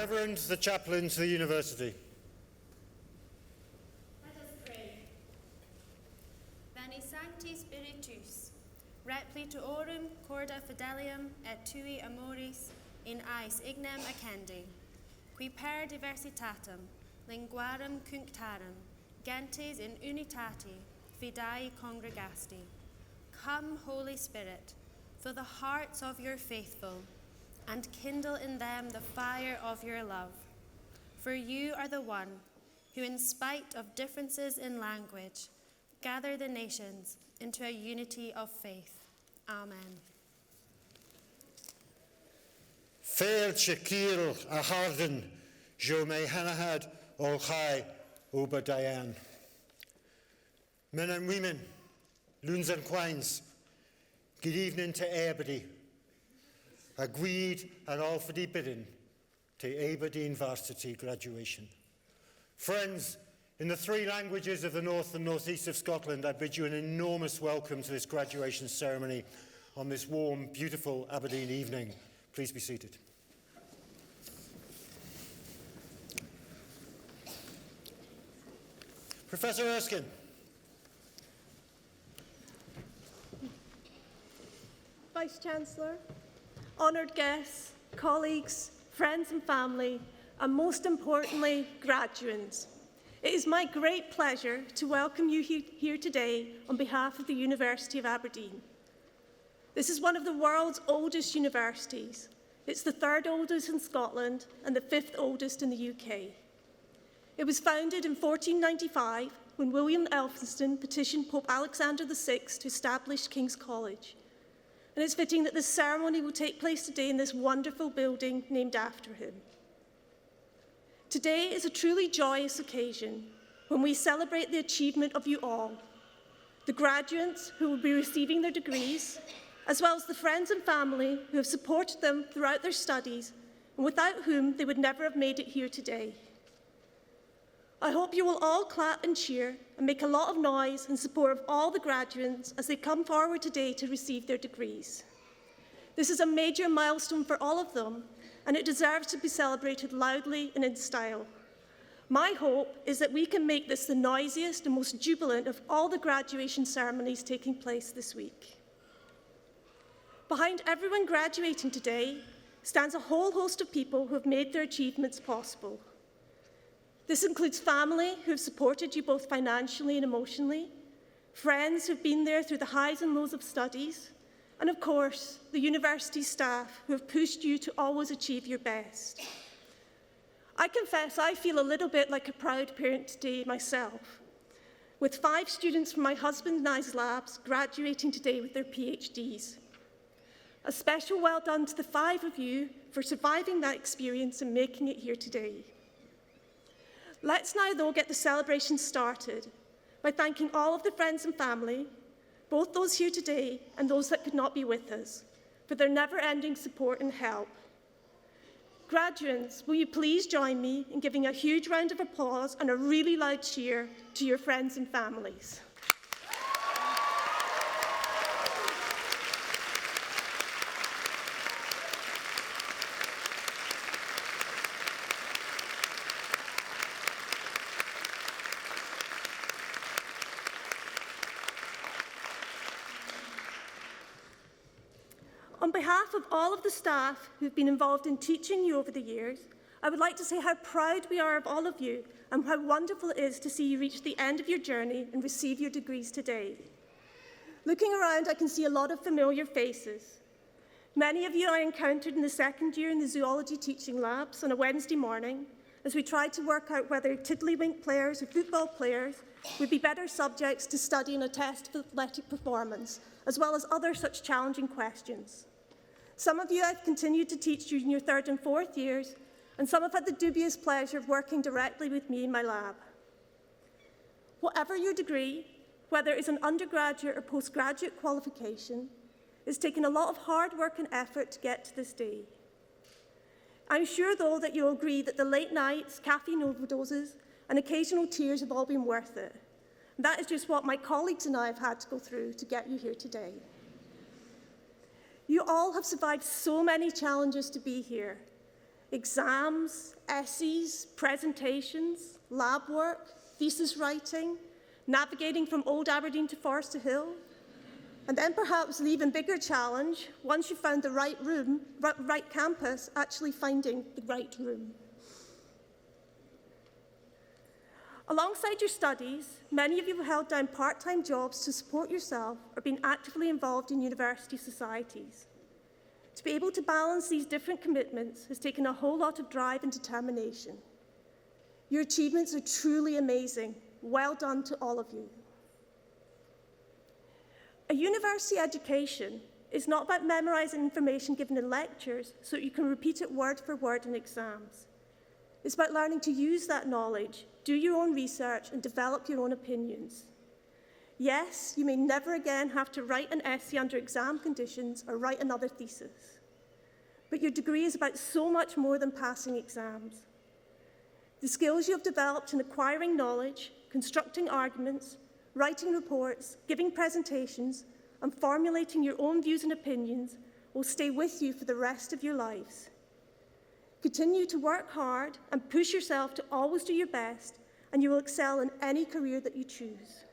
Reverend, the chaplain to the university. Let us pray. Veni Sancti Spiritus, repletorum corda fidelium et tui amoris in ais ignem accendi, qui per diversitatem linguarum cunctarum gentes in unitate fidei congregasti. Come, Holy Spirit, fill the hearts of your faithful, and kindle in them the fire of your love. For you are the one who, in spite of differences in language, gather the nations into a unity of faith. Amen. Fail Shakil a Harden, Jo me Hanahad ol Chai Obadian. Men and women, loons and quines, good evening to Aberdeen. Agreed and all for the bidding to Aberdeen Varsity graduation. Friends, in the three languages of the north and northeast of Scotland, I bid you an enormous welcome to this graduation ceremony on this warm, beautiful Aberdeen evening. Please be seated. Professor Erskine. Vice-Chancellor, honoured guests, colleagues, friends and family, and most importantly, graduands. It is my great pleasure to welcome you here today on behalf of the University of Aberdeen. This is one of the world's oldest universities. It's the third oldest in Scotland and the fifth oldest in the UK. It was founded in 1495 when William Elphinstone petitioned Pope Alexander VI to establish King's College. And it's fitting that this ceremony will take place today in this wonderful building named after him. Today is a truly joyous occasion when we celebrate the achievement of you all, the graduates who will be receiving their degrees, as well as the friends and family who have supported them throughout their studies and without whom they would never have made it here today. I hope you will all clap and cheer and make a lot of noise in support of all the graduates as they come forward today to receive their degrees. This is a major milestone for all of them, and it deserves to be celebrated loudly and in style. My hope is that we can make this the noisiest and most jubilant of all the graduation ceremonies taking place this week. Behind everyone graduating today stands a whole host of people who have made their achievements possible. This includes family who have supported you both financially and emotionally, friends who have been there through the highs and lows of studies, and of course, the university staff who have pushed you to always achieve your best. I confess I feel a little bit like a proud parent today myself, with 5 students from my husband and I's labs graduating today with their PhDs. A special well done to the 5 of you for surviving that experience and making it here today. Let's now, though, get the celebration started by thanking all of the friends and family, both those here today and those that could not be with us, for their never-ending support and help. Graduands, will you please join me in giving a huge round of applause and a really loud cheer to your friends and families. On behalf of all of the staff who've been involved in teaching you over the years, I would like to say how proud we are of all of you and how wonderful it is to see you reach the end of your journey and receive your degrees today. Looking around, I can see a lot of familiar faces. Many of you I encountered in the second year in the zoology teaching labs on a Wednesday morning as we tried to work out whether tiddlywink players or football players would be better subjects to study in a test of athletic performance, as well as other such challenging questions. Some of you I've continued to teach during your 3rd and 4th years, and some have had the dubious pleasure of working directly with me in my lab. Whatever your degree, whether it's an undergraduate or postgraduate qualification, it's taken a lot of hard work and effort to get to this day. I'm sure, though, that you'll agree that the late nights, caffeine overdoses, and occasional tears have all been worth it. And that is just what my colleagues and I have had to go through to get you here today. You all have survived so many challenges to be here. exams, essays, presentations, lab work, thesis writing, navigating from Old Aberdeen to Forest Hill, and then perhaps the even bigger challenge, once you've found the right room, right campus, actually finding the right room. Alongside your studies, many of you have held down part-time jobs to support yourself or been actively involved in university societies. To be able to balance these different commitments has taken a whole lot of drive and determination. Your achievements are truly amazing. Well done to all of you. A university education is not about memorising information given in lectures so that you can repeat it word for word in exams. It's about learning to use that knowledge, do your own research, and develop your own opinions. Yes, you may never again have to write an essay under exam conditions or write another thesis. But your degree is about so much more than passing exams. The skills you have developed in acquiring knowledge, constructing arguments, writing reports, giving presentations, and formulating your own views and opinions will stay with you for the rest of your lives. Continue to work hard and push yourself to always do your best, and you will excel in any career that you choose.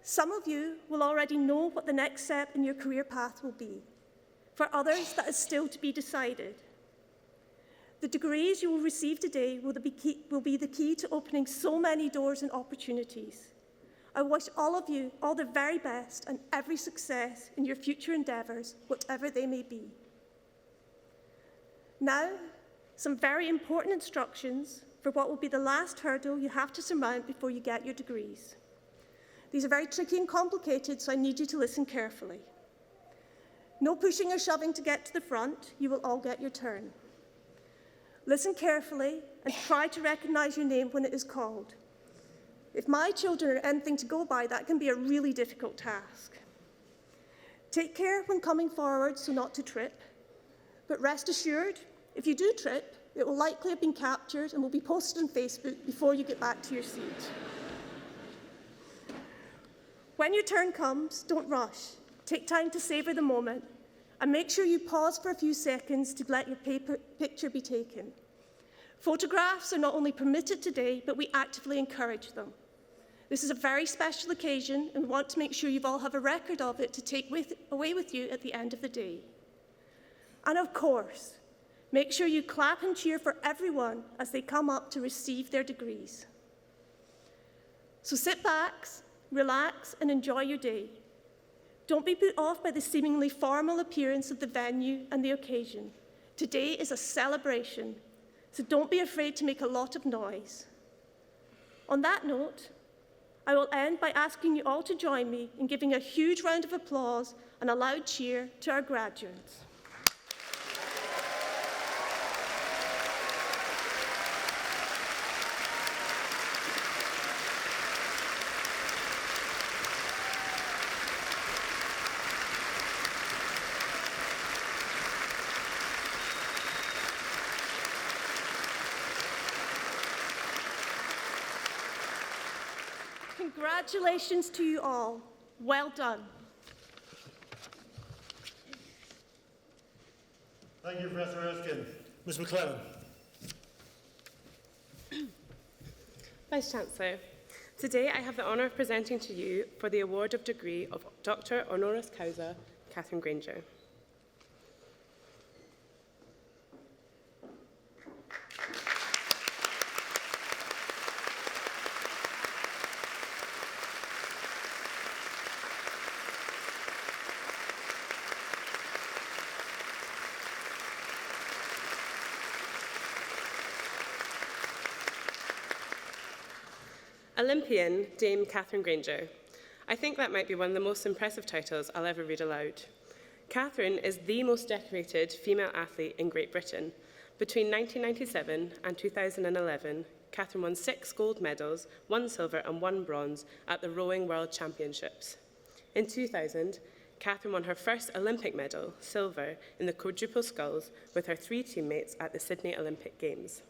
Some of you will already know what the next step in your career path will be. For others, that is still to be decided. The degrees you will receive today will be the key to opening so many doors and opportunities. I wish all of you all the very best and every success in your future endeavours, whatever they may be. Now, some very important instructions for what will be the last hurdle you have to surmount before you get your degrees. These are very tricky and complicated, so I need you to listen carefully. No pushing or shoving to get to the front. You will all get your turn. Listen carefully and try to recognise your name when it is called. If my children are anything to go by, that can be a really difficult task. Take care when coming forward so not to trip, but rest assured, if you do trip, it will likely have been captured and will be posted on Facebook before you get back to your seat. When your turn comes, don't rush. Take time to savour the moment and make sure you pause for a few seconds to let your picture be taken. Photographs are not only permitted today, but we actively encourage them. This is a very special occasion and we want to make sure you all have a record of it to take away with you at the end of the day. And of course, make sure you clap and cheer for everyone as they come up to receive their degrees. So sit back, relax, and enjoy your day. Don't be put off by the seemingly formal appearance of the venue and the occasion. Today is a celebration, so don't be afraid to make a lot of noise. On that note, I will end by asking you all to join me in giving a huge round of applause and a loud cheer to our graduates. Congratulations to you all. Well done. Thank you, Professor Erskine. Ms. McClellan. Vice-Chancellor, today I have the honour of presenting to you for the award of degree of Dr. Honoris Causa, Katherine Granger. Olympian, Dame Katherine Granger. I think that might be one of the most impressive titles I'll ever read aloud. Katherine is the most decorated female athlete in Great Britain. Between 1997 and 2011, Katherine won 6 gold medals, 1 silver and 1 bronze at the Rowing World Championships. In 2000, Katherine won her first Olympic medal, silver, in the quadruple sculls with her 3 teammates at the Sydney Olympic Games.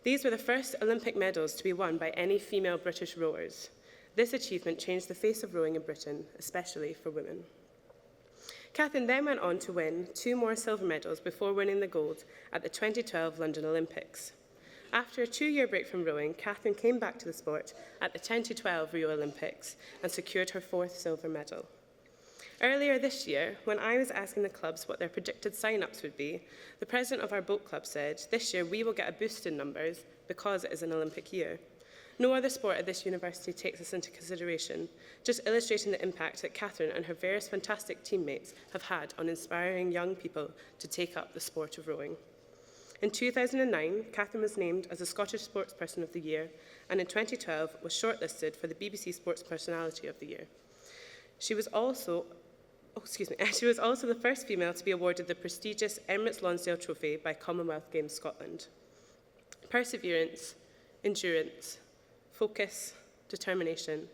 These were the first Olympic medals to be won by any female British rowers. This achievement changed the face of rowing in Britain, especially for women. Katherine then went on to win 2 more silver medals before winning the gold at the 2012 London Olympics. After a 2-year break from rowing, Katherine came back to the sport at the 2012 Rio Olympics and secured her 4th silver medal. Earlier this year, when I was asking the clubs what their predicted sign-ups would be, the president of our boat club said, "This year we will get a boost in numbers because it is an Olympic year." No other sport at this university takes this into consideration, just illustrating the impact that Katherine and her various fantastic teammates have had on inspiring young people to take up the sport of rowing. In 2009, Katherine was named as the Scottish Sportsperson of the Year, and in 2012 was shortlisted for the BBC Sports Personality of the Year. She was also the first female to be awarded the prestigious Emirates Lonsdale Trophy by Commonwealth Games Scotland. Perseverance, endurance, focus, determination.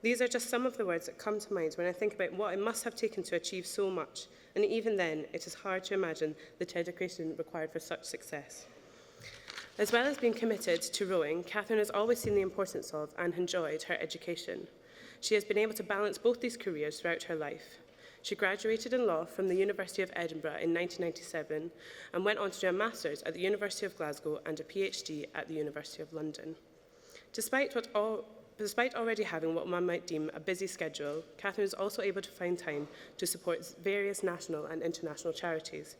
These are just some of the words that come to mind when I think about what it must have taken to achieve so much, and even then, it is hard to imagine the dedication required for such success. As well as being committed to rowing, Katherine has always seen the importance of and enjoyed her education. She has been able to balance both these careers throughout her life. She graduated in law from the University of Edinburgh in 1997 and went on to do a master's at the University of Glasgow and a PhD at the University of London. Despite already having what one might deem a busy schedule, Katherine is also able to find time to support various national and international charities.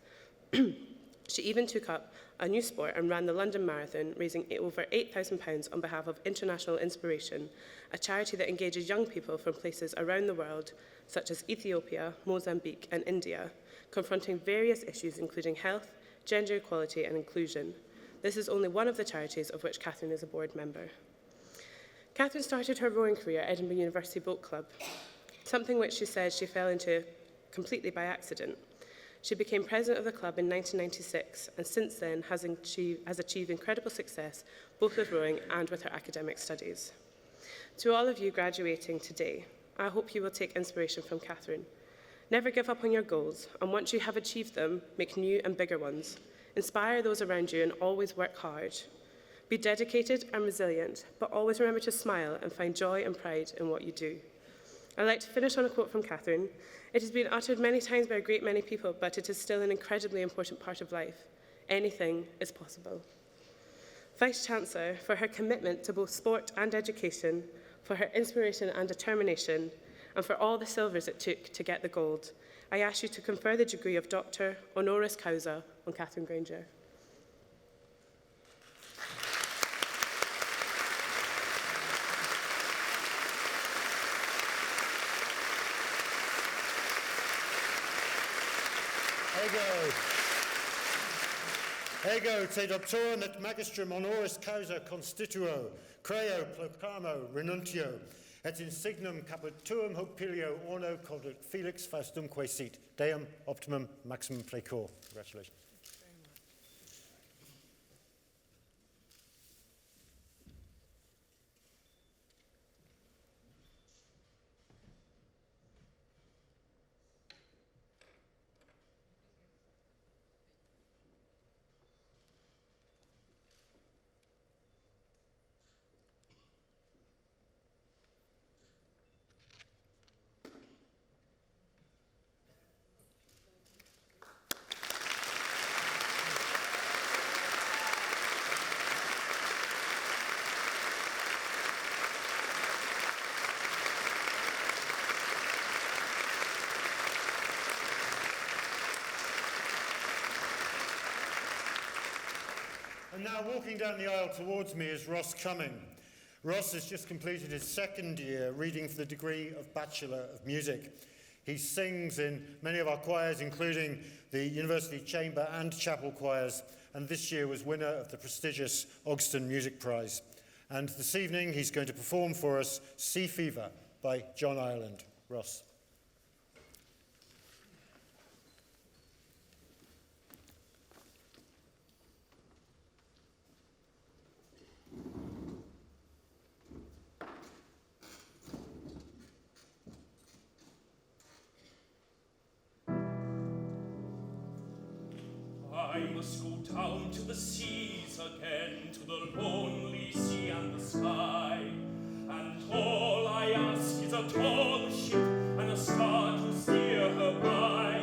She even took up a new sport and ran the London Marathon, raising over £8,000 on behalf of International Inspiration, a charity that engages young people from places around the world, such as Ethiopia, Mozambique, and India, confronting various issues including health, gender equality, and inclusion. This is only one of the charities of which Katherine is a board member. Katherine started her rowing career at Edinburgh University Boat Club, something which she said she fell into completely by accident. She became president of the club in 1996 and since then has achieved incredible success both with rowing and with her academic studies. To all of you graduating today, I hope you will take inspiration from Katherine. Never give up on your goals, and once you have achieved them, make new and bigger ones. Inspire those around you and always work hard. Be dedicated and resilient, but always remember to smile and find joy and pride in what you do. I'd like to finish on a quote from Katherine. It has been uttered many times by a great many people, but it is still an incredibly important part of life. Anything is possible. Vice-Chancellor, for her commitment to both sport and education, for her inspiration and determination, and for all the silvers it took to get the gold, I ask you to confer the degree of Doctor Honoris Causa on Katherine Granger. Ego te doctorum et magistrum honoris causa constituo, creo proclamo renuntio, et insignum caput tuum hoc pilio orno codet Felix Faustumque sit, Deum optimum maximum plecor. Congratulations. And now walking down the aisle towards me is Ross Cumming. Ross has just completed his second year reading for the degree of Bachelor of Music. He sings in many of our choirs, including the University Chamber and Chapel choirs, and this year was winner of the prestigious Ogston Music Prize. And this evening he's going to perform for us Sea Fever by John Ireland. Ross. I must go down to the seas again, to the lonely sea and the sky. And all I ask is a tall ship and a star to steer her by.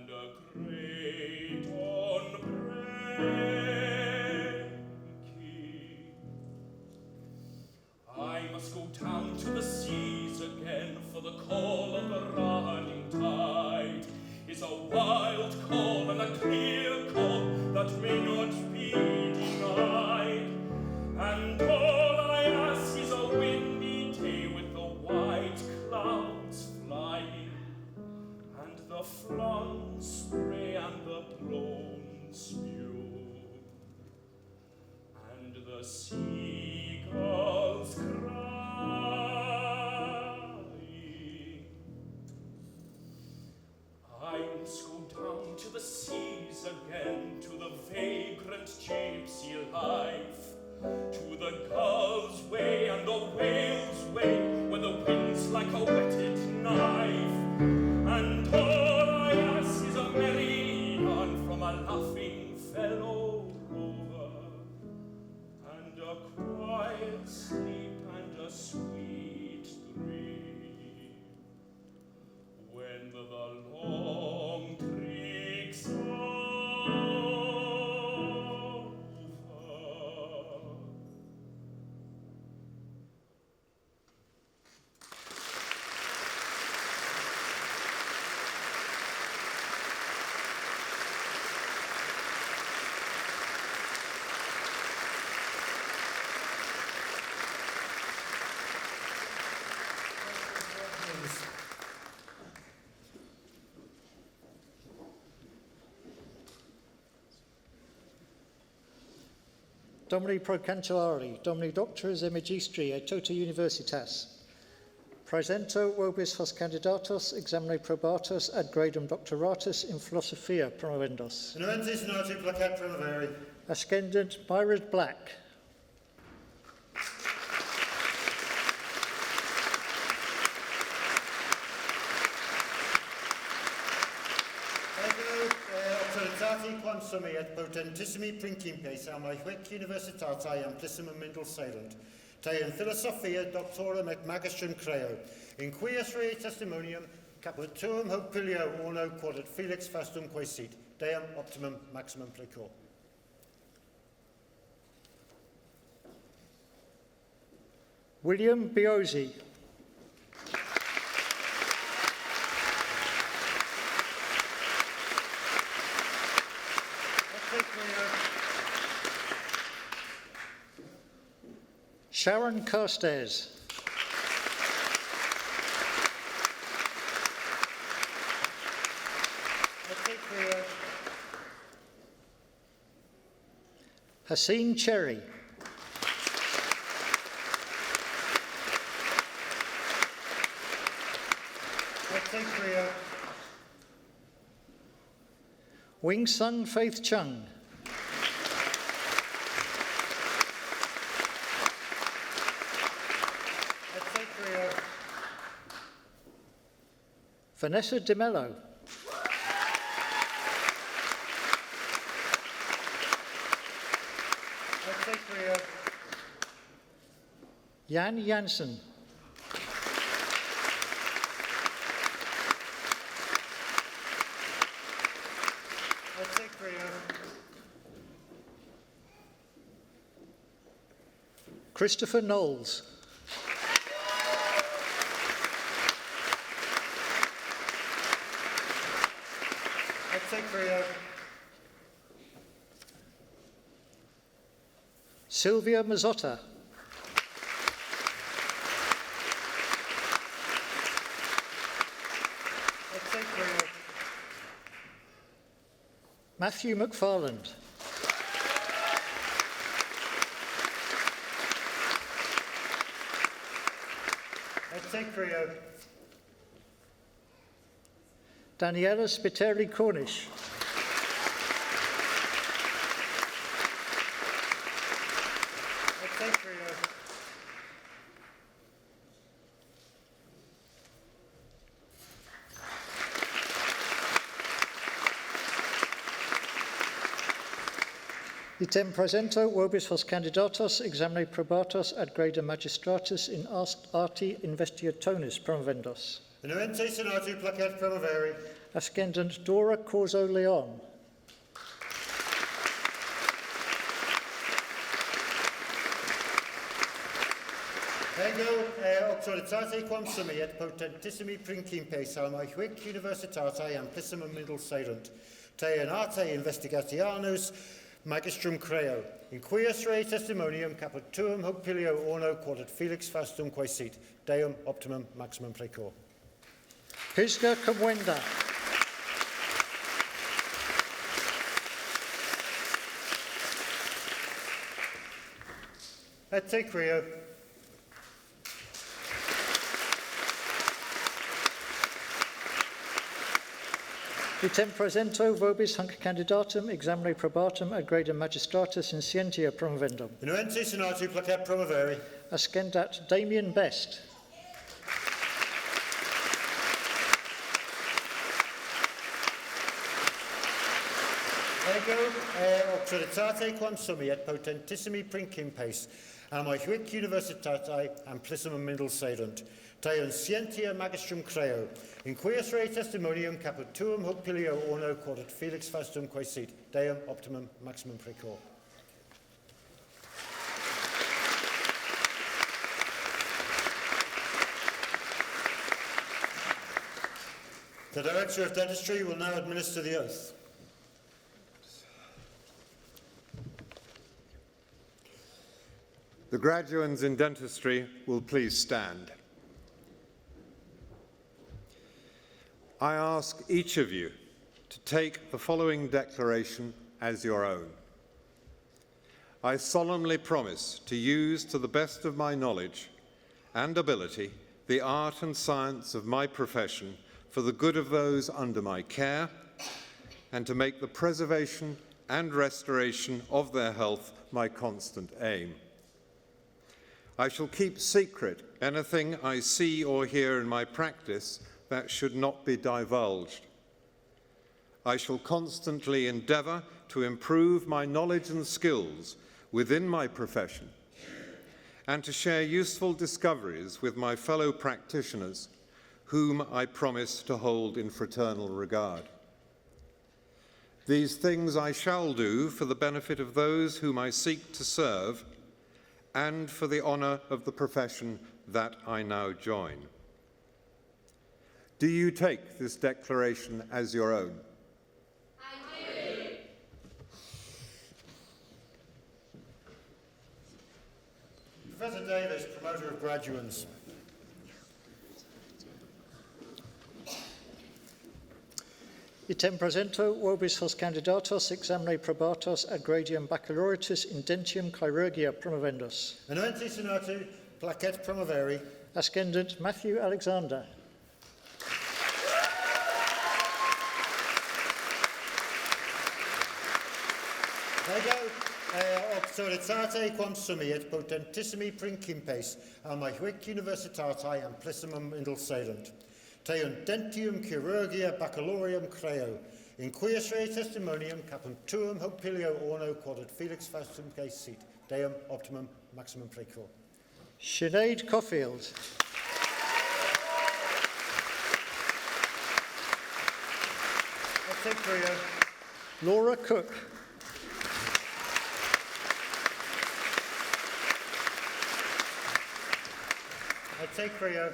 and a great unbreaking. I must go down to the seas again, for the call of the running tide is a wild call and a clear call that may not be denied. And all I ask is a windy day with the white clouds flying, and the flung spray and the blown spew, and the seagulls crying. I must go down to the seas again, to the vagrant gypsy life, to the gull's way and the whale's way, where the wind's like a whetted knife. And all I ask is a merry yarn from a laughing fellow rover, and a quiet sleep and a sweet dream, when the long creeks Domini pro cancelari, Domini doctores e magistri et tota universitas. Praesento vobis hos candidatos examine probatus ad gradum doctoratus in philosophia promovendos. Nuensis noti placet primaveri. Ascendant Myrid Black. Autoritati consumi et potentissimi principies a hoc universitatai amplissimum mindel salent, te in philosophia doctorum et magistrum creo, in quies rei testimonium caput tuum hoc pilio orno quod et felix fastum quae sit, deum optimum maximum plecor. William Biosi. Sharon Carstairs. Haseen Cherry. Wing Sun Faith Chung. Vanessa De Mello. Jan Jansen. Christopher Knowles. Sylvia Mazzotta. Matthew McFarland. Daniela Spiteri Cornish. Item presento vobis hos candidatos examine probatos ad grada magistratus in arti investigatonis promovendos. Nuente senatu placet primaveri. Ascendant Dora Causa Leon. Ego autoritate quam sumi et potentissimi principes alma huic universitatea amplissima middle serunt, te in arte investigatianus magistrum creo, in quies rei testimonium caput tuum hoc pilio orno quod felix fastum quae sit, deum optimum maximum precor. Pisca Comwenda. Et te creo. Item presento vobis hunc candidatum examine probatum ad gradum magistratus in scientia promovendum. Inuensi senatu placet promovere. Ascendat Damien Best. Ego autoritate quam sumi et potentissimi principes alma huic universitatea amplissima middle serunt, te in scientia magistrum creo, in quies rei testimonium caput tuum hoc pilio orno quod felix fastum quae sit, deum optimum maximum precor. The Director of Dentistry will now administer the oath. The graduands in dentistry will please stand. I ask each of you to take the following declaration as your own. I solemnly promise to use to the best of my knowledge and ability the art and science of my profession for the good of those under my care and to make the preservation and restoration of their health my constant aim. I shall keep secret anything I see or hear in my practice that should not be divulged. I shall constantly endeavour to improve my knowledge and skills within my profession and to share useful discoveries with my fellow practitioners, whom I promise to hold in fraternal regard. These things I shall do for the benefit of those whom I seek to serve and for the honour of the profession that I now join. Do you take this declaration as your own? I do. Professor Davis, promoter of Graduands. Item presento vobis hos candidatos examine probatos ad gradum baccalaureatus in dentium chirurgia promovendus. Inuensi senatu placet promovere. Ascendant Matthew Alexander. Ego autoritate quam sumi et potentissimi principes alma huic universitatea amplissimum indulserunt. Te un dentium chirurgia baccalaureum creo, in quies rei testimonium capum tuum hoc pilio orno quod felix fastum quae sit, deum optimum maximum precor. Sinead Coffield. Et te creo. Laura Cook. Et te creo.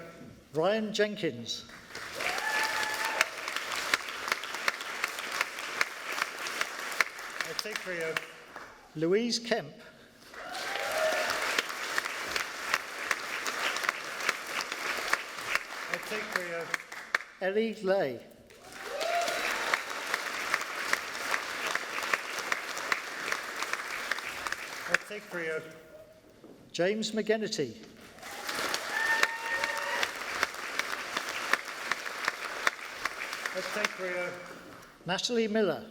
Ryan Jenkins. Et te creo. Louise Kemp. Et te creo. Ellie Lay. Et te creo. James McGennity. Et te creo. Natalie Miller.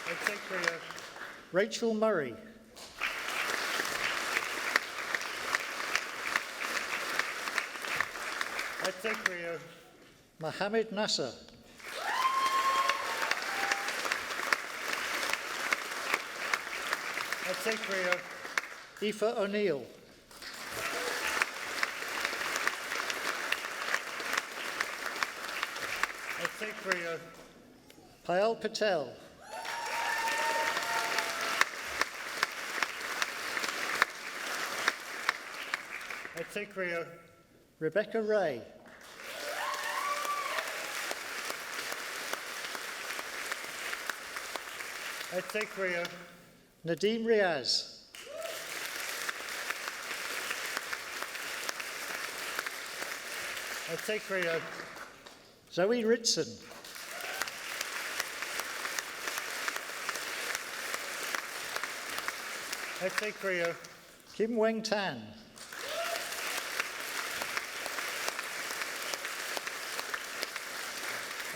Et te creo. Rachel Murray. Et te creo. Mohammed Nasser. Et te creo. Aoife O'Neill. take Rio. Payal Patel. I take Rio. Rebecca Ray. I take Rio. Nadeem Riaz. I take Rio. Zoe Ritson. I take Rio. Kim Weng Tan.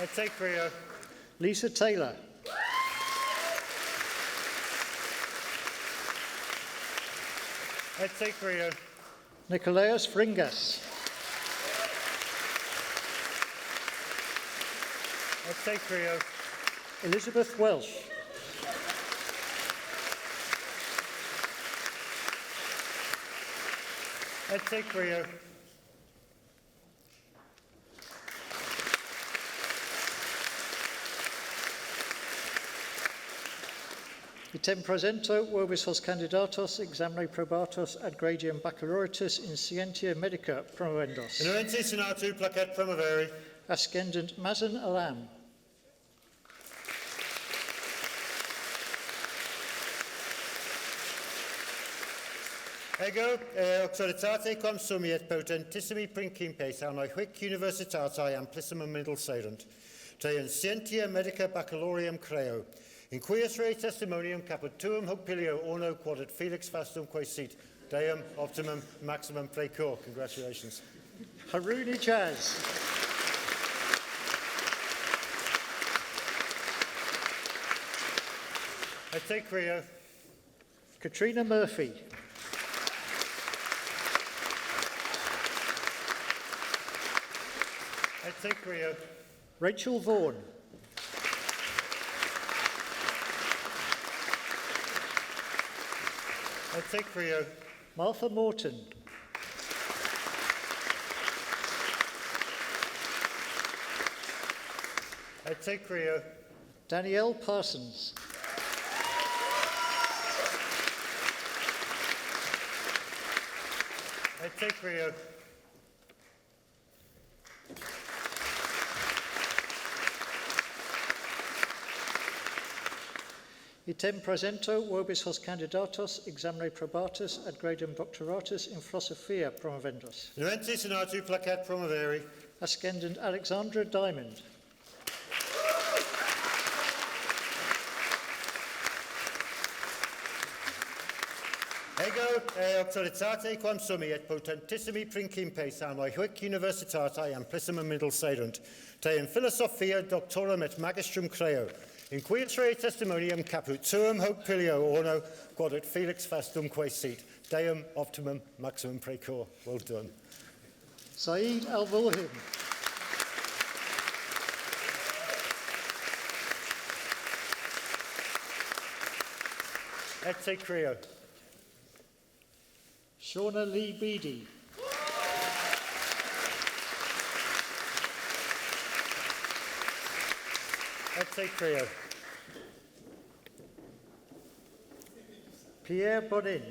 I take Rio. Lisa Taylor. I take Rio. Nicolaus Fringas. I take Rio. Elizabeth Welsh. I take Rio. Item presento vobis hos candidatos examine probatos ad gradium baccalaureatus in scientia medica promovendos. Inuentis in artu placet promoveri. Ascendant Mazen Alam. Ego, auctoritate quam sumi et potentissimi principes anoi huic universitatae amplissimum middle serent, te in scientia medica baccalaureum creo, in quies rei testimonium caput tuum hoc pilio orno quod felix fastum quae sit, deum optimum maximum precor. Congratulations. Haruni Chaz. I take Rio. Katrina Murphy. I take Rio. Rachel Vaughan. I take Rio. Martha Morton. I take Rio. Danielle Parsons. I take Rio. Item presento vobis hos candidatos examine probatus ad gradum doctoratus in philosophia promovendos. Inuentis in artu placet promoveri. Ascendant Alexandra Diamond. Ego, auctoritate quam sumi et potentissimi principes anoi huic universitatae amplissimum middle serent, te in philosophia doctorum et magistrum creo, in quies rei testimonium caput tuum hoc pilio orno quod et felix fastum quae sit, deum optimum maximum precor. Well done. Saeed Al-Vulhim. Et te creo. Shauna Lee Beattie. Et te creo. Pierre Bonin.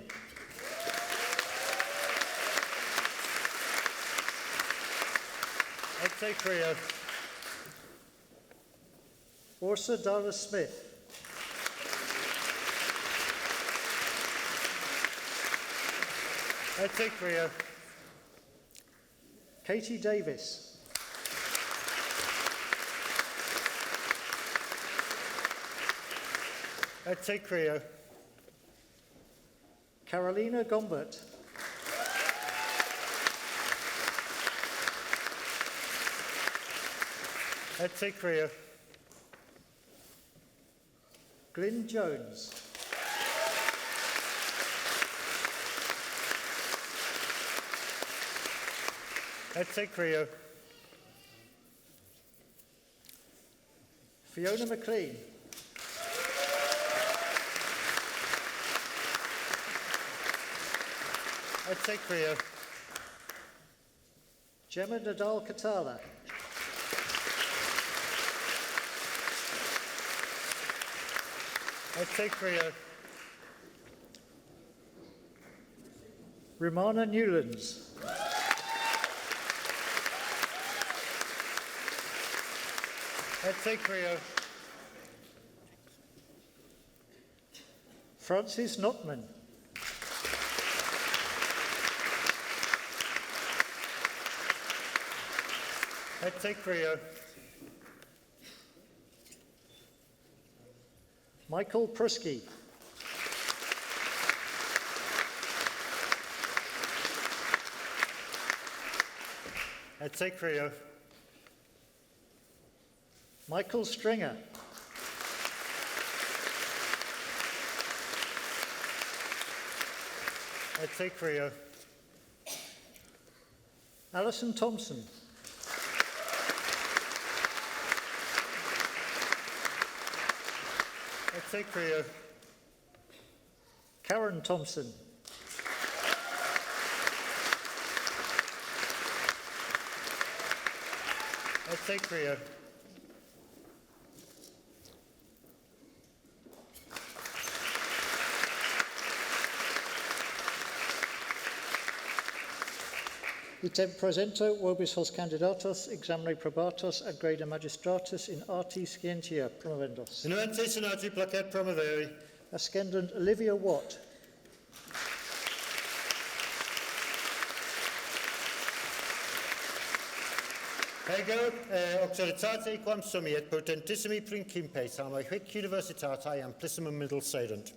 Et te creo. Orsa Dara Smith. Et te creo. Katie Davis. Et te creo. Carolina Gombert. Et te creo. Glyn Jones. Et te creo. Fiona McLean. Et te creo. Gemma Nadal Katala. take Rio. Romana Newlands. take Rio. Francis Notman. take Rio. Michael Prusky. take Rio. Michael Stringer. take Rio. Alison Thompson. take Rio. Karen Thompson. take Rio. Item presento vobis hos candidatos examine probatos ad gradum magistratus in arti scientia promovendos. Inuente senati placet promoveri. Ascendant Olivia Watt. Ego auctoritate quam sumi et potentissimi principes amae hic universitatea amplissimum middle sedent.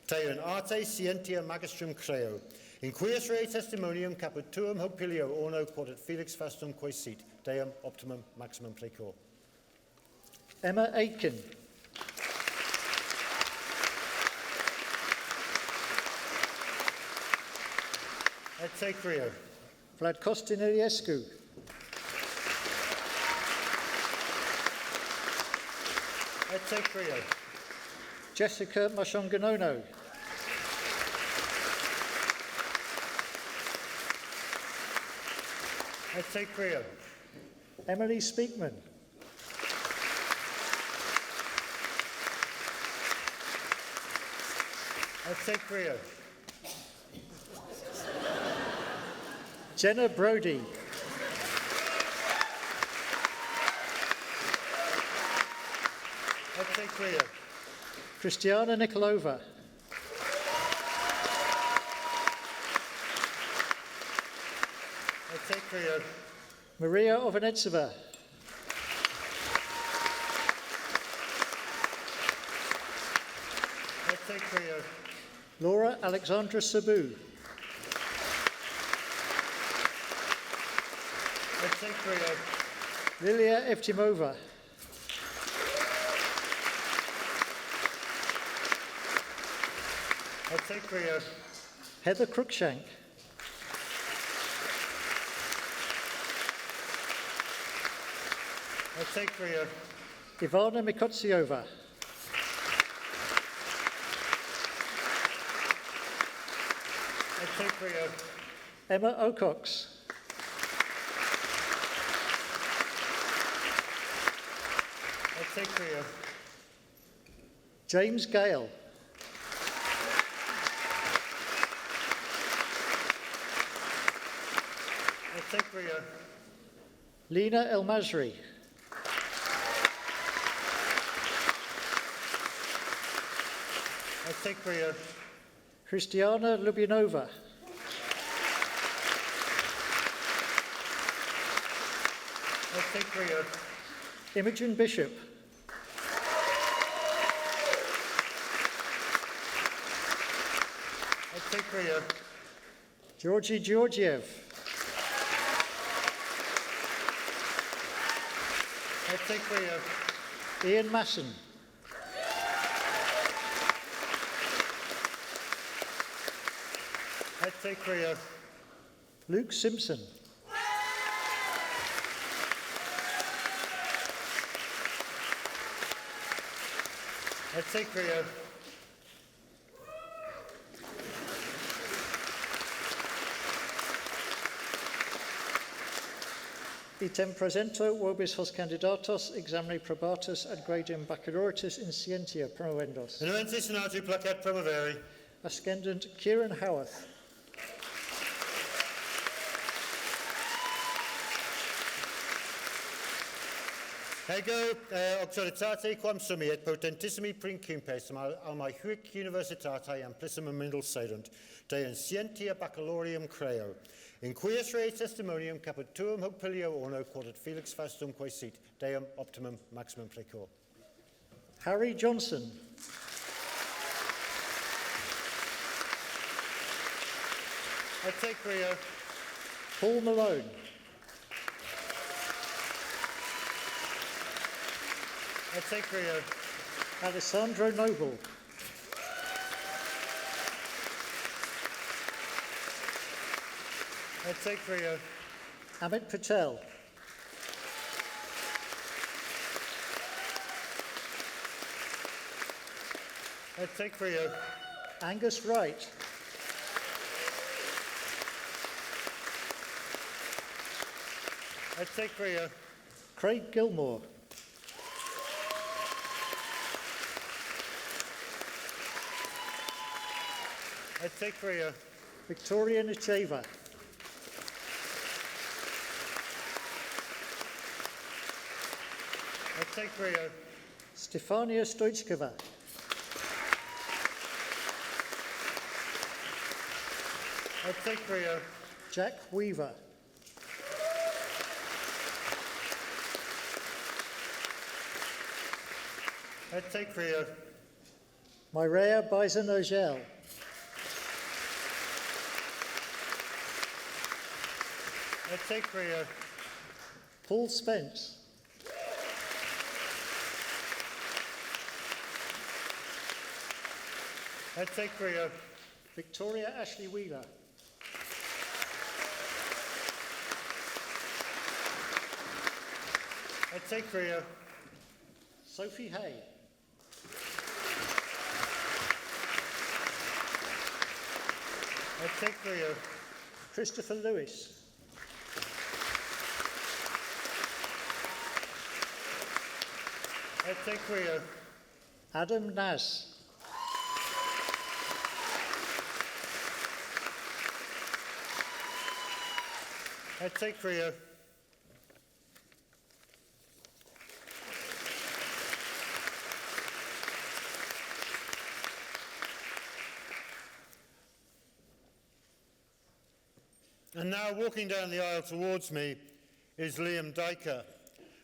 Teo in arte scientia magistrum creo. In quies rei testimonium caput tuum hoc pilio orno quod et felix fastum quae sit. Deum optimum maximum precor. Emma Aitken. take Rio. Vlad Costin Iliescu. take Rio. Jessica Mashonganono. take Rio. Emily Speakman. take Rio. Jenna Brody. take Rio. Christiana Nikolova. take Rio. Maria Ovanetsova. take Rio. Laura Alexandra Sabu. take Rio. Lilia Evtimova. take Rio. Heather Cruikshank. take Rio. Ivana Mikotsiova. take Rio. Emma Ocox. take Rio. James Gale. take Rio. Lena El Masri. take Rio. Christiana Lubinova. take Rio. Imogen Bishop. take Rio. Georgie Georgiev. take Rio. Ian Masson. take Rio. Luke Simpson. take Rio. Item presento vobis hos candidatos examine probatus ad gradum baccalaureatus in scientia promovendos. Inuensis natu placet promoveri. Ascendant Kieran Howarth. Ego auctoritate quam sumi et potentissimi principes almae huic universitatea amplissimum Mindel de in scientia baccalaureum creo, in quies rei testimonium caput tuum hoc pilio orno quoted Felix Faustum quae sit, deum optimum maximum precor. Harry Johnson. Et te Rio. Paul Malone. Et te Rio. Alessandro Noble. Et te Rio. Amit Patel. Et te Rio. Angus Wright. Et te Rio. Craig Gilmore. Et te Rio. Victoria Nicheva. Et te Rio. Stefania Stoichkova. Et te Rio. Jack Weaver. Et te Rio. Myrea Bison-Ogel. Et te Rio. Paul Spence. Et te Rio. Victoria Ashley Wheeler. Et te Rio. Sophie Hay. Et te Rio. Christopher Lewis. Et te Rio. Adam Nas. Et te Rio. And now walking down the aisle towards me is Liam Dykey.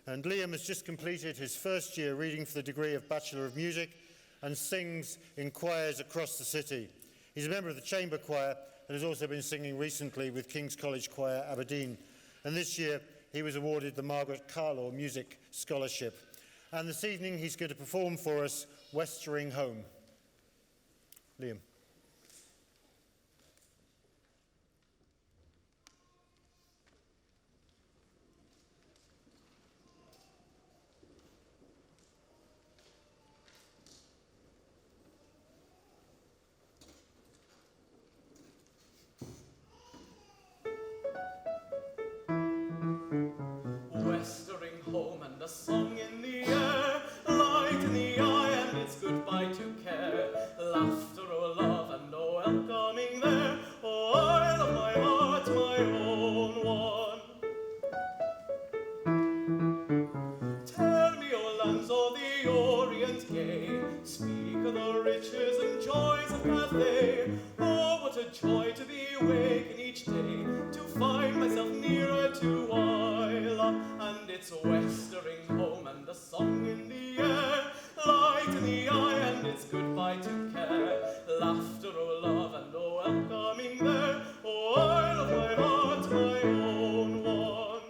And Liam has just completed his first year reading for the degree of Bachelor of Music and sings in choirs across the city. He's a member of the Chamber Choir and has also been singing recently with King's College Choir, Aberdeen. And this year he was awarded the Margaret Carlaw Music Scholarship. And this evening he's going to perform for us Westering Home. Liam. Westering home and a song in the air, light in the eye and it's goodbye to care, laughter, oh love and oh welcoming there, oh isle of my heart, my own one. Tell me, oh lands of the Orient gay, speak of the riches and joys of Cathay, oh what a joy to be waking each day, to find myself nearer to Isla, and it's westering home and a song in the air, light in the eye and it's goodbye to care, laughter, oh love and oh welcoming there, oh isle of my heart, my own one.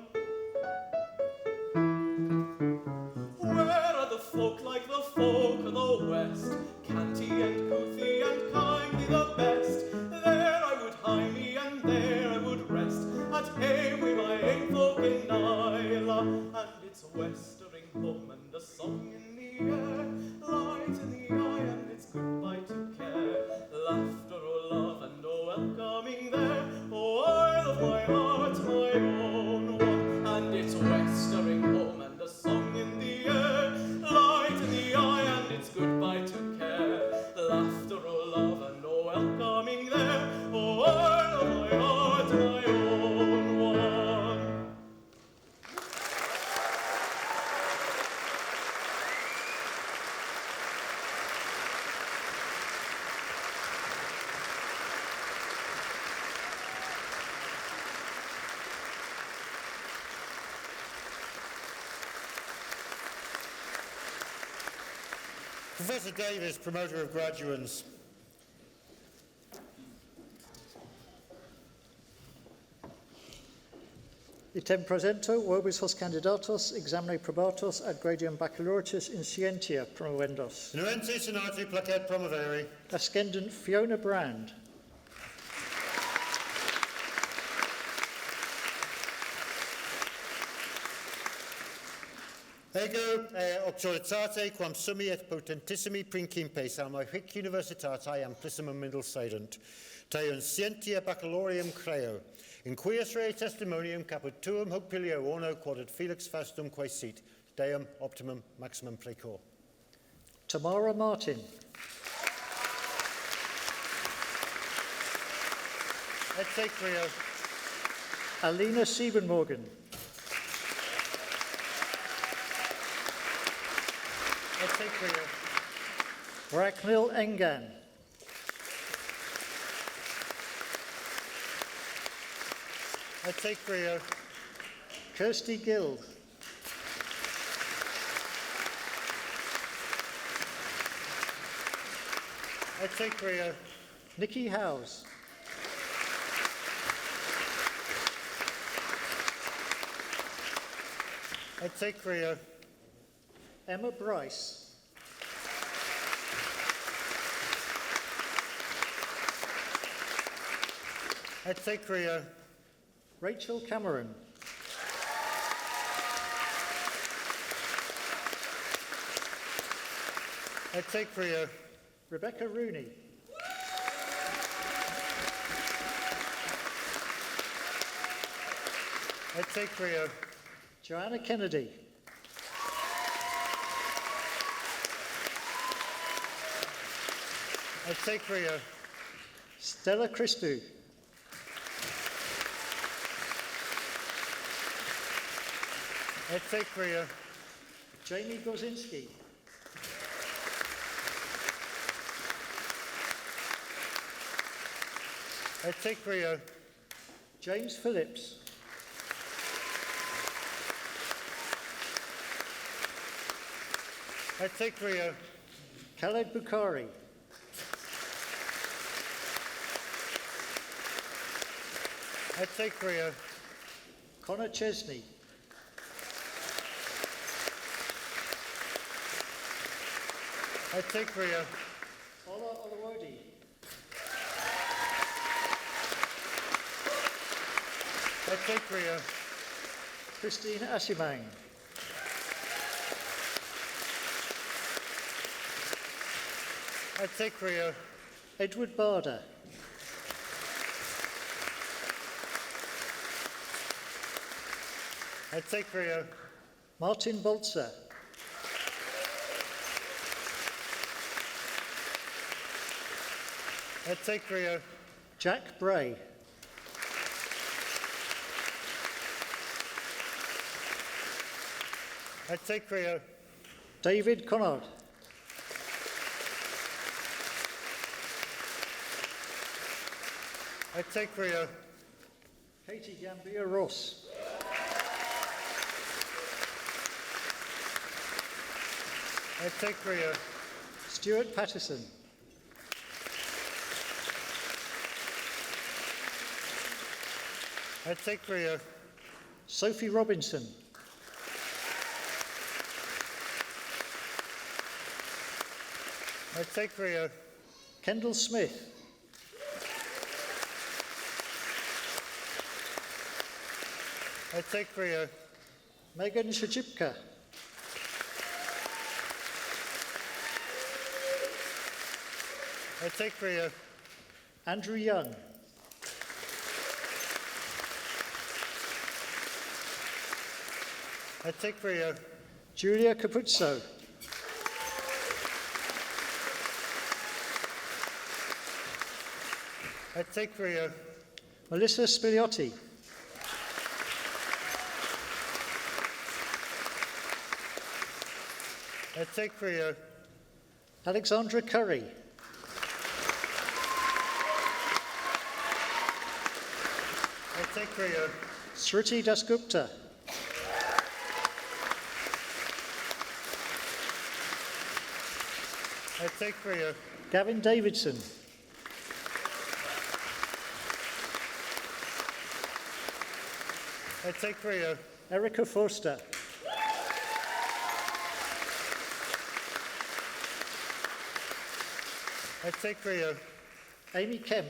Where are the folk like the folk of the West, canty and couthy and kindly the best, there I would hie me and there I would rest, at hey we my ain folk in Isla, and it's westering home and a song in the air, light in the eye and it's goodbye to care, laughter, oh love and oh welcoming there, oh isle of my heart, my own one, and it's Professor Davis, promoter of Graduands. Item presento, vobis hos candidatos, examine probatos ad gradium baccalaureatus in scientia promovendos. Nuente senati placet promovere. Ascendant Fiona Brand. Ego auctoritate quam summi et potentissimi principes alma hic universitatae amplissimum Middlesident, te un scientia baccalaureum creo, in quies rei testimonium caput tuum hoc pilio orno quod et felix fastum quae sit, deum optimum maximum precor. Tamara Martin. Et secrio. Alina Siebenmorgen. Et secrio. Ragnhild Engan. Et secrio. Kirsty Gill. Et secrio. Nikki Howes. Et secrio. Emma Bryce. Et secrio. Rachel Cameron. Et secrio. Rebecca Rooney. Et secrio. Joanna Kennedy. Et secrio. Stella Christou. Et secrio. Jamie Gozinski. Et secrio. James Phillips. Et secrio. Khaled Bukhari. Et secrio. Connor Chesney. Et secrio. Ola Olawodi. Et secrio. Christine Asimang. Et secrio. Edward Barder. Et secrio. Martin Bolzer. Et secrio. Jack Bray. Et secrio. David Connard. Et secrio. Katie Gambia Ross. Et secrio. Stuart Patterson. Et secrio. Sophie Robinson. Et secrio. Kendall Smith. Et secrio. Megan Shachipka. Et secrio. Andrew Young. Et secrio. Julia Capuzzo. Et secrio. Melissa Spigliotti. Et secrio. Alexandra Curry. Et secrio. Sruti Dasgupta. I take for you. Gavin Davidson. I take for you. Erica Forster. I take for you. Amy Kemp.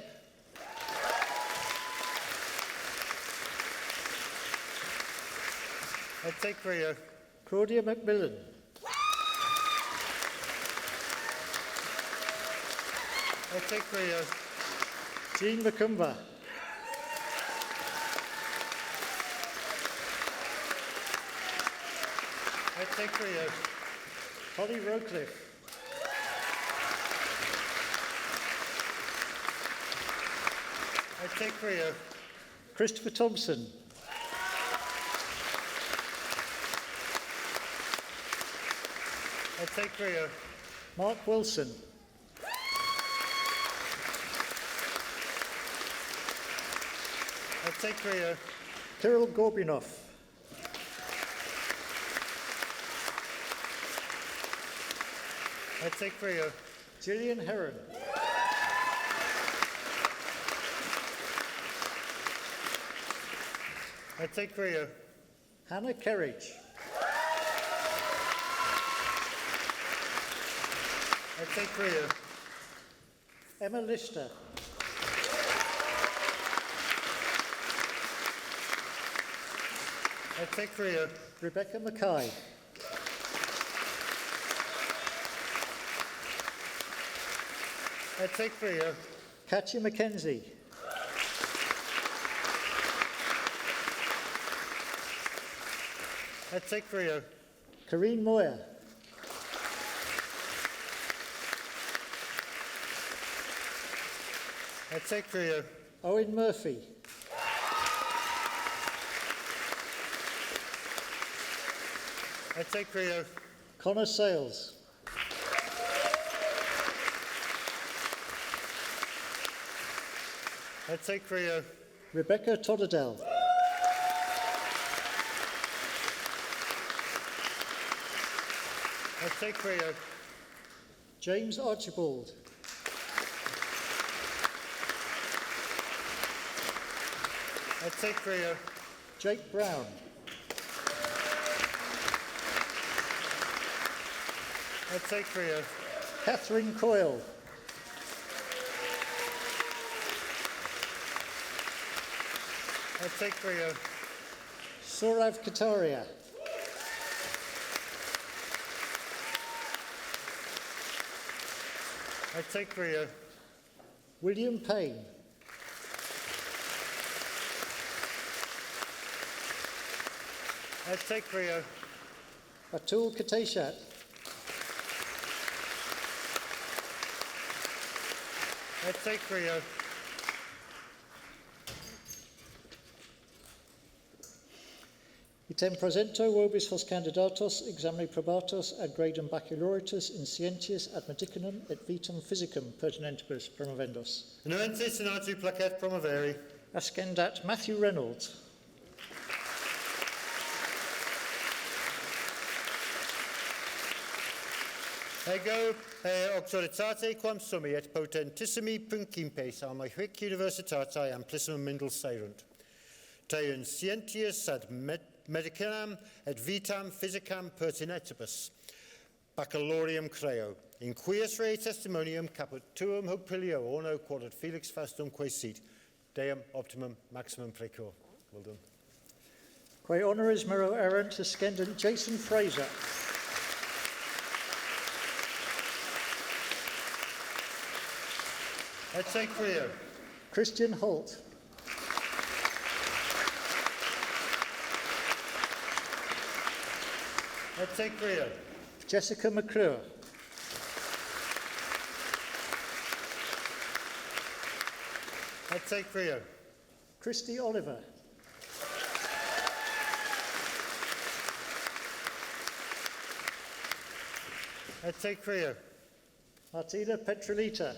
I take for you. Claudia McMillan. I take for you. Jean McCumber. I take for you. Holly Rowcliffe. I take for you. Christopher Thompson. I take for you. Mark Wilson. I take for you. Kirill Gorbunov. I take for you. Gillian Heron. I take for you. Hannah Kerridge. I take for you. Emma Lister. I take for you. Rebecca Mackay. I take for you. Katya Mackenzie. I take for you. Karine Moyer. I take for you. Owen Murphy. I take for you. Connor Sales. I take for you. Rebecca Todderdell. I take for you. James Archibald. I take for you. Jake Brown. I take for you. Catherine Coyle. I take for you. Saurav Kataria. I take for you. William Payne. I take for you. Atul Kateshat. I take for you. Item presento vobis hos candidatos examine probatos ad gradum baccalaureatus in scientias ad medicinum et vitam physicum pertinentibus promovendos. Nuente senatu placet promoveri. Ascendat Matthew Reynolds. Ego auctoritate quam summi et potentissimi principes a hic universitatea amplissimum mindel serunt. Teun scientias ad medicinam et vitam physicam pertinentibus. Baccalaureum creo. In quies rei testimonium caput tuum hoc pilio orno quod felix fastum quae sit. Deum optimum maximum precor. Well done. Quae honoris mero errant ascendant Jason Fraser. I take for you. Christian Holt. I take for you. Jessica McClure. I take for you. Christy Oliver. I take for you. Martina Petrolita.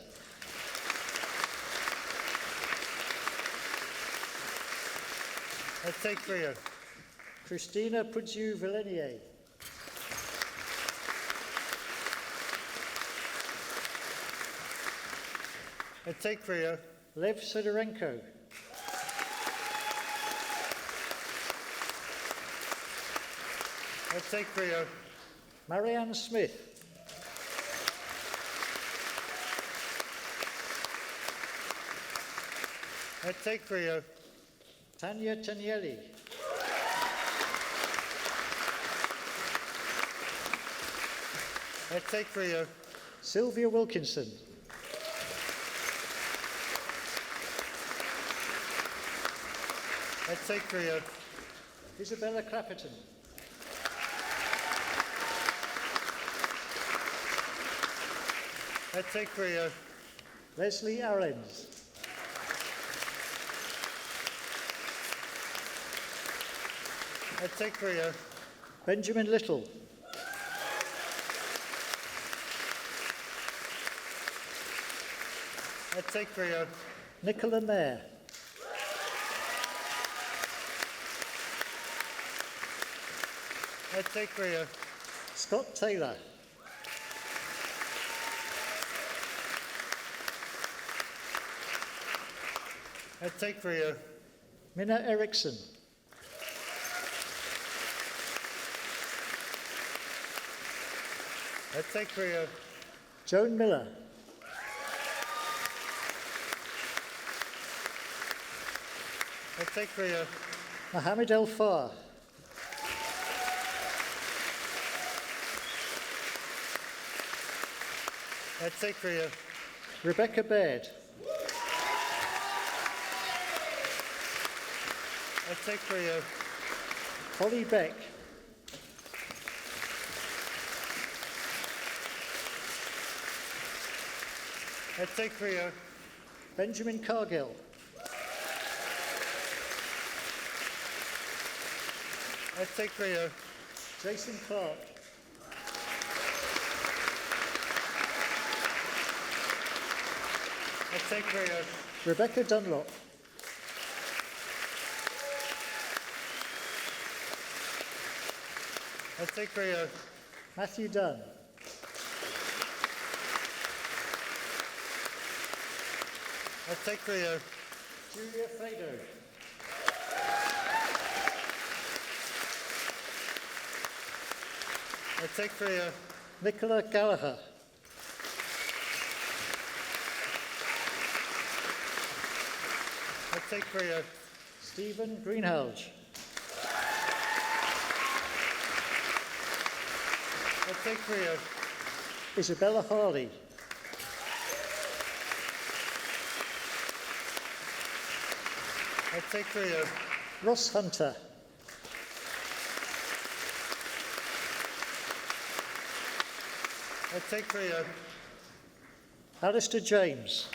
I take for you. Christina Pudziu-Villenier. Take Rio. Lev Sidorenko. Take Rio. Marianne Smith. Take Rio. Tanya Tanieli. Take Rio. Sylvia Wilkinson. Take Rio. Isabella Clapperton. Take Rio. Leslie Arens. Take Rio. Benjamin Little. Take Rio. Nicola Mayer. Take Rio. Scott Taylor. Take Rio. Minna Eriksson. Take Rio. Joan Miller. Take Rio. Mohammed El Far. Take Rio. Rebecca Baird. Take Rio. Holly Beck. Take Rio. Benjamin Cargill. Take Rio. Jason Clark. Take Rio. Rebecca Dunlop. Take Rio. Matthew Dunn. Take Rio. Julia Fado. Take Rio. Nicola Gallagher. Take Rio. Stephen Greenhalgh. Take Rio. Isabella Harley. Take Rio. Ross Hunter. Take Rio. Alistair James.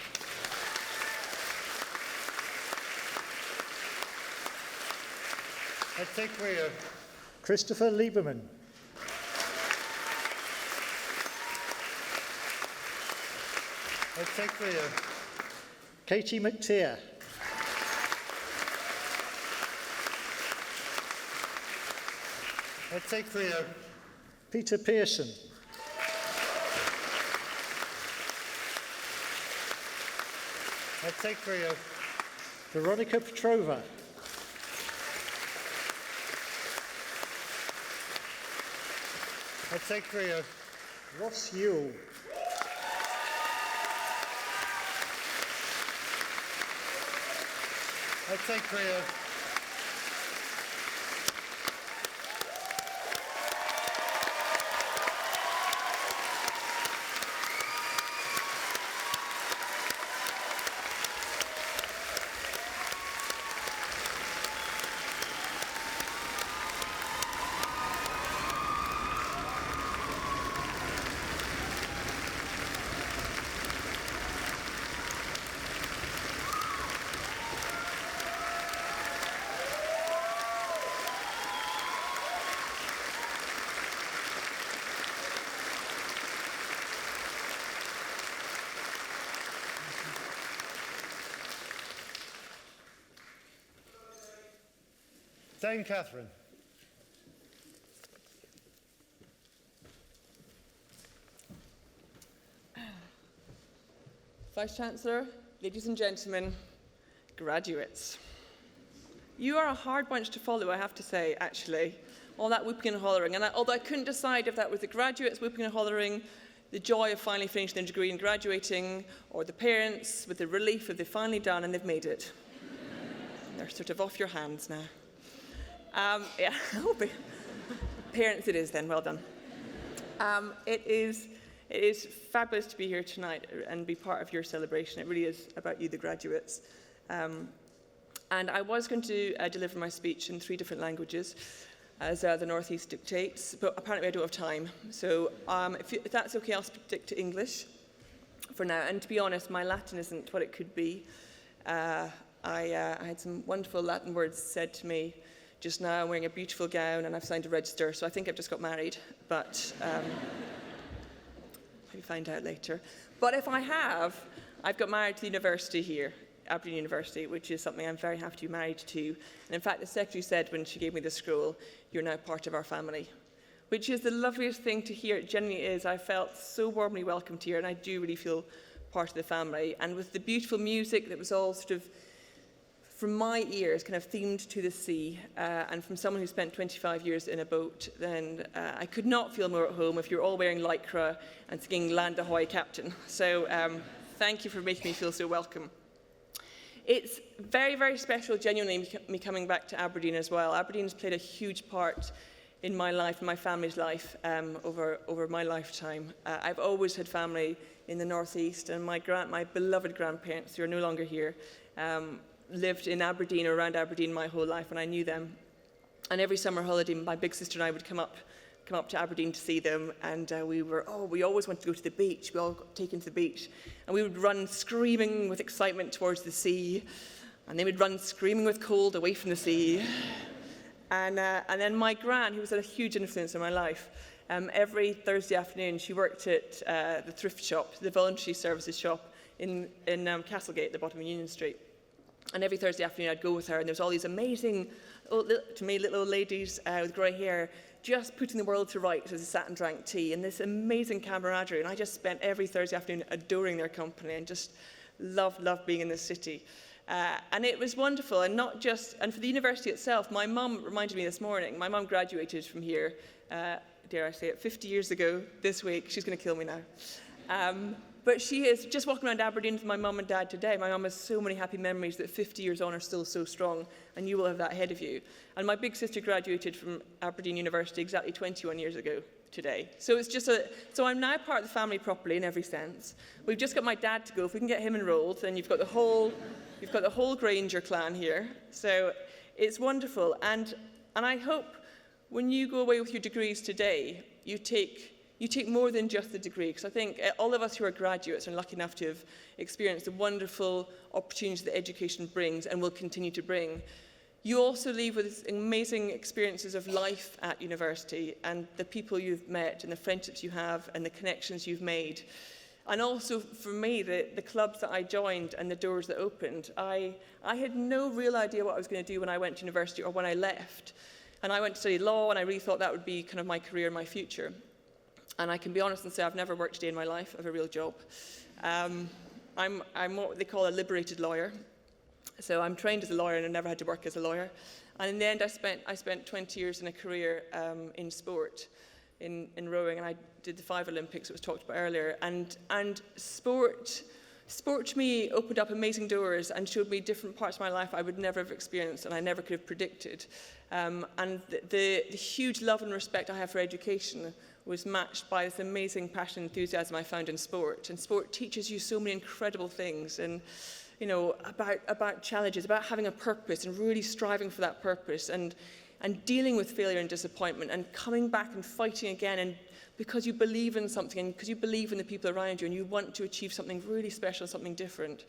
Take Rio. Christopher Lieberman. Take Rio. Katie McTeer. Take Rio. Peter Pearson. Take Rio. Veronica Petrova. Take Rio. Ross Ewell. Take Rio. Dame Katherine. Vice-Chancellor, ladies and gentlemen, graduates. You are a hard bunch to follow, I have to say, actually. All that whooping and hollering. And although I couldn't decide if that was the graduates whooping and hollering, the joy of finally finishing their degree and graduating, or the parents with the relief of they've finally done and they've made it. They're sort of off your hands now. Yeah, parents it is then, well done. It is fabulous to be here tonight and be part of your celebration. It really is about you, the graduates. And I was going to deliver my speech in 3 different languages, as the North East dictates, but apparently I don't have time. So if that's okay, I'll stick to English for now. And to be honest, my Latin isn't what it could be. I had some wonderful Latin words said to me just now. I'm wearing a beautiful gown and I've signed a register, so I think I've just got married, but we'll find out later. But if I have, I've got married to the university here, Aberdeen University, which is something I'm very happy to be married to. And in fact, the secretary said when she gave me the scroll, "You're now part of our family," which is the loveliest thing to hear. It genuinely is. I felt so warmly welcomed here, and I do really feel part of the family. And with the beautiful music that was all sort of, from my ears, kind of themed to the sea, and from someone who spent 25 years in a boat, then I could not feel more at home if you're all wearing lycra and singing Land Ahoy Captain. So thank you for making me feel so welcome. It's very, very special, genuinely, me coming back to Aberdeen as well. Aberdeen's played a huge part in my life, in my family's life, over my lifetime. I've always had family in the North East, and my beloved grandparents, who are no longer here, lived in Aberdeen or around Aberdeen my whole life, and I knew them. And every summer holiday, my big sister and I would come up to Aberdeen to see them, and we always wanted to go to the beach. We all got taken to the beach, and we would run screaming with excitement towards the sea, and they would run screaming with cold away from the sea. And then my gran, who was a huge influence in my life, every Thursday afternoon she worked at the thrift shop, the voluntary services shop in Castlegate, at the bottom of Union Street. And every Thursday afternoon I'd go with her, and there was all these amazing, to me, little old ladies with grey hair, just putting the world to rights as they sat and drank tea, and this amazing camaraderie. And I just spent every Thursday afternoon adoring their company and just loved being in this city. And it was wonderful, and for the university itself, my mum reminded me this morning, my mum graduated from here, dare I say it, 50 years ago this week. She's going to kill me now. But she is just walking around Aberdeen with my mum and dad today. My mum has so many happy memories that 50 years on are still so strong, and you will have that ahead of you. And my big sister graduated from Aberdeen University exactly 21 years ago today. So it's just so I'm now part of the family properly in every sense. We've just got my dad to go. If we can get him enrolled, then you've got the whole Granger clan here. So it's wonderful. And I hope when you go away with your degrees today, you take more than just the degree, because I think all of us who are graduates are lucky enough to have experienced the wonderful opportunities that education brings and will continue to bring. You also leave with amazing experiences of life at university, and the people you've met and the friendships you have and the connections you've made. And also, for me, the clubs that I joined and the doors that opened, I had no real idea what I was going to do when I went to university or when I left. And I went to study law, and I really thought that would be kind of my career and my future. And I can be honest and say I've never worked a day in my life of a real job. I'm what they call a liberated lawyer. So I'm trained as a lawyer and I never had to work as a lawyer. And in the end, I spent 20 years in a career in sport, in rowing, and I did the 5 Olympics that was talked about earlier. And sport to me opened up amazing doors and showed me different parts of my life I would never have experienced and I never could have predicted. And the huge love and respect I have for education was matched by this amazing passion and enthusiasm I found in sport. And sport teaches you so many incredible things, and about challenges, about having a purpose and really striving for that purpose, and dealing with failure and disappointment and coming back and fighting again, and because you believe in something and because you believe in the people around you and you want to achieve something really special, something different.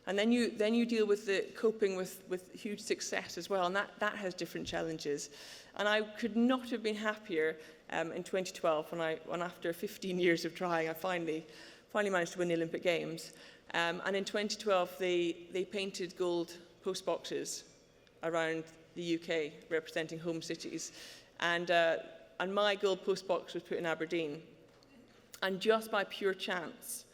And then you deal with the coping with huge success as well, and that has different challenges. And I could not have been happier in 2012 when after 15 years of trying, I finally managed to win the Olympic Games. And in 2012, they painted gold post boxes around the UK representing home cities, and my gold post box was put in Aberdeen. And just by pure chance,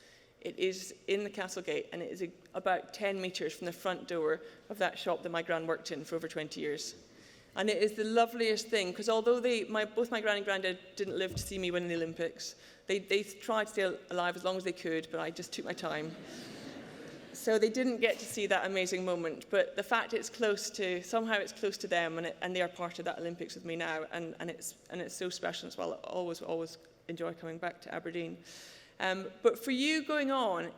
It is in the castle gate, and it is about 10 metres from the front door of that shop that my gran worked in for over 20 years. And it is the loveliest thing, because although both my gran and granddad didn't live to see me win the Olympics, they tried to stay alive as long as they could, but I just took my time. So they didn't get to see that amazing moment. But the fact somehow it's close to them, and they are part of that Olympics with me now, and it's so special as well. I always enjoy coming back to Aberdeen. But for you going on,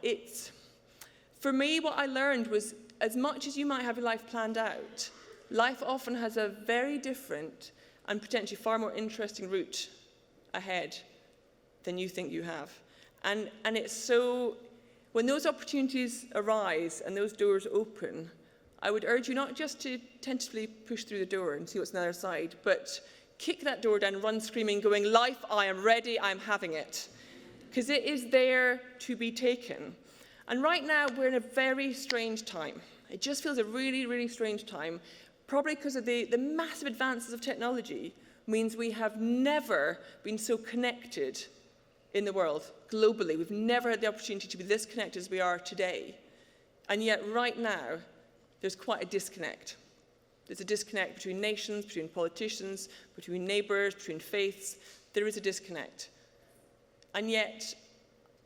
for me, what I learned was, as much as you might have your life planned out, life often has a very different and potentially far more interesting route ahead than you think you have. And it's so, when those opportunities arise and those doors open, I would urge you not just to tentatively push through the door and see what's on the other side, but kick that door down, run screaming, going, "Life, I am ready, I'm having it." Because it is there to be taken. And right now, we're in a very strange time. It just feels a really, really strange time, probably because of the massive advances of technology means we have never been so connected in the world, globally. We've never had the opportunity to be this connected as we are today. And yet, right now, there's quite a disconnect. There's a disconnect between nations, between politicians, between neighbours, between faiths. There is a disconnect. And yet,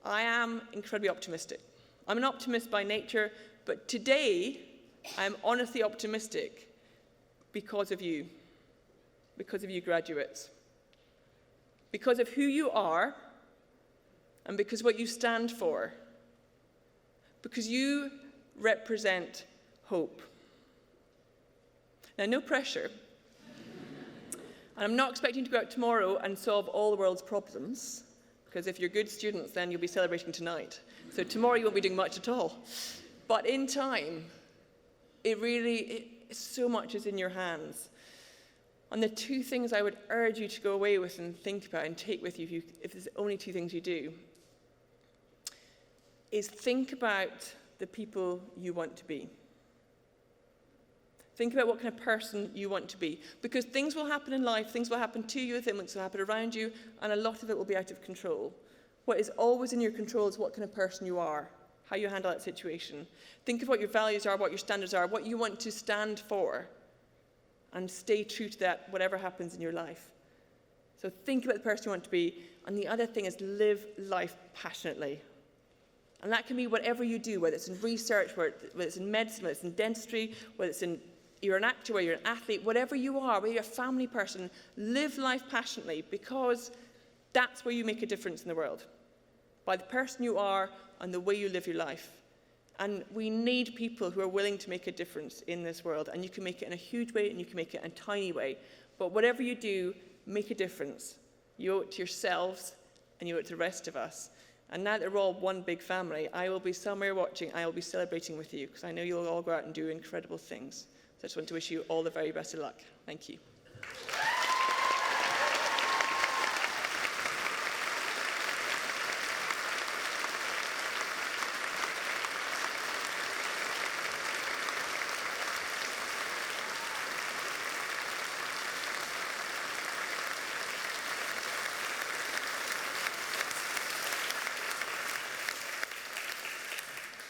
I am incredibly optimistic. I'm an optimist by nature, but today, I'm honestly optimistic because of you graduates. Because of who you are, and because what you stand for. Because you represent hope. Now, no pressure. And I'm not expecting you to go out tomorrow and solve all the world's problems, because if you're good students, then you'll be celebrating tonight. So tomorrow you won't be doing much at all. But in time, so much is in your hands. And the two things I would urge you to go away with and think about and take with you, if there's only two things you do, is think about the people you want to be. Think about what kind of person you want to be. Because things will happen in life, things will happen to you, things will happen around you, and a lot of it will be out of control. What is always in your control is what kind of person you are, how you handle that situation. Think of what your values are, what your standards are, what you want to stand for, and stay true to that, whatever happens in your life. So think about the person you want to be, and the other thing is live life passionately. And that can be whatever you do, whether it's in research, whether it's in medicine, whether it's in dentistry, whether you're an actor, whether you're an athlete, whatever you are, whether you're a family person, live life passionately, because that's where you make a difference in the world. By the person you are and the way you live your life. And we need people who are willing to make a difference in this world. And you can make it in a huge way and you can make it in a tiny way. But whatever you do, make a difference. You owe it to yourselves and you owe it to the rest of us. And now that we're all one big family, I will be somewhere watching, I will be celebrating with you, because I know you'll all go out and do incredible things. So I just want to wish you all the very best of luck. Thank you.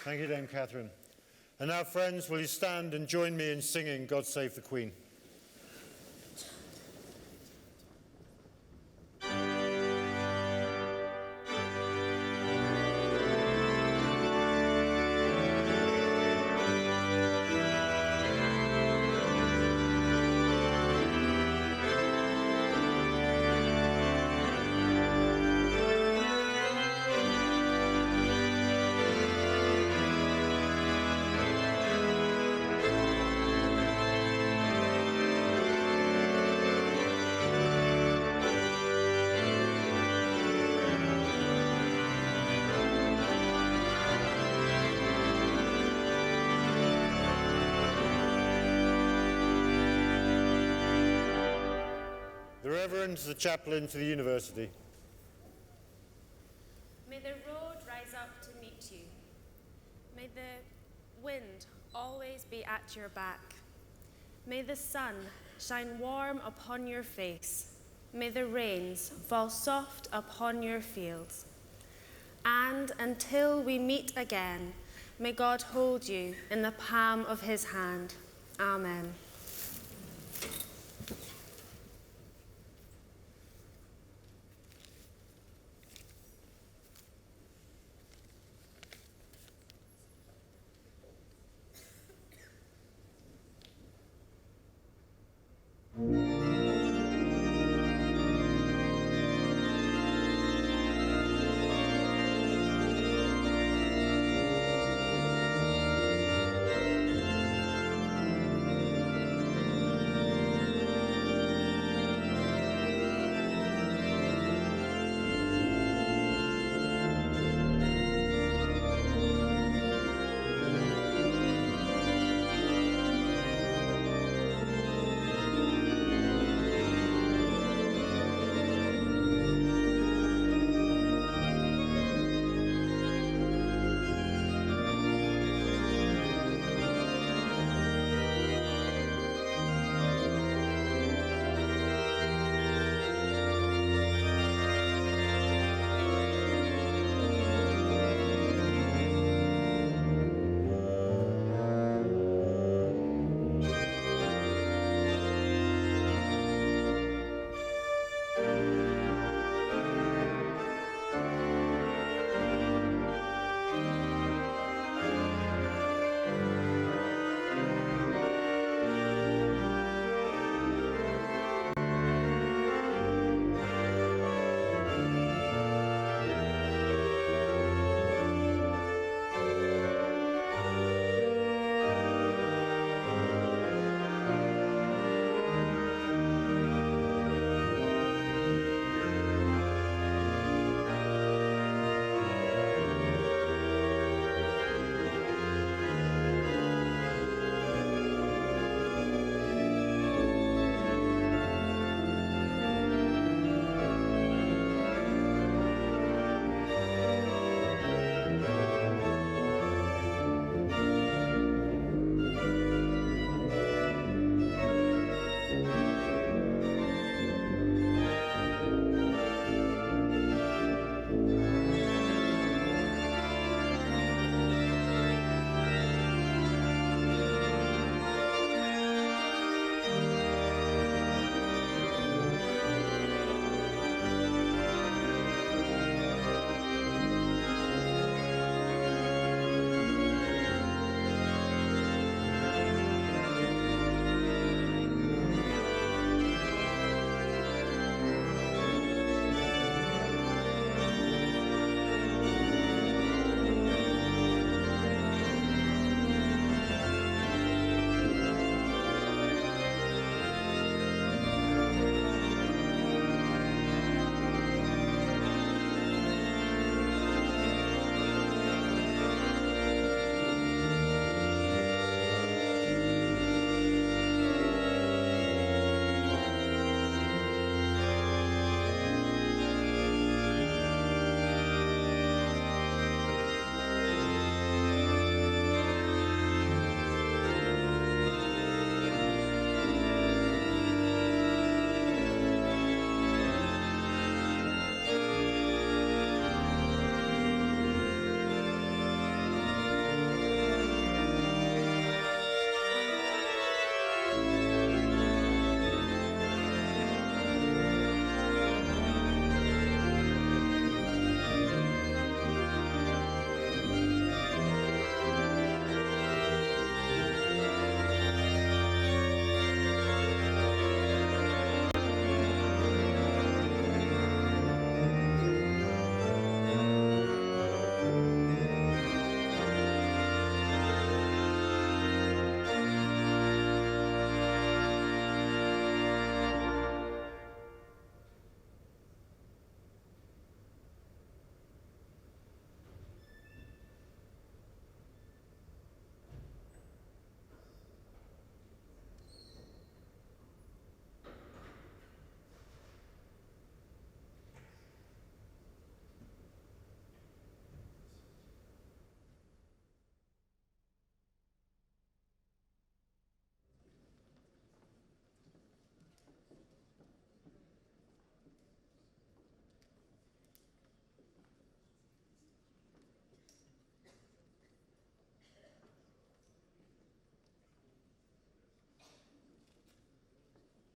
Thank you, Dame Katherine. And now, friends, will you stand and join me in singing God Save the Queen? The Reverend, the chaplain to the university. May the road rise up to meet you. May the wind always be at your back. May the sun shine warm upon your face. May the rains fall soft upon your fields. And until we meet again, may God hold you in the palm of his hand. Amen.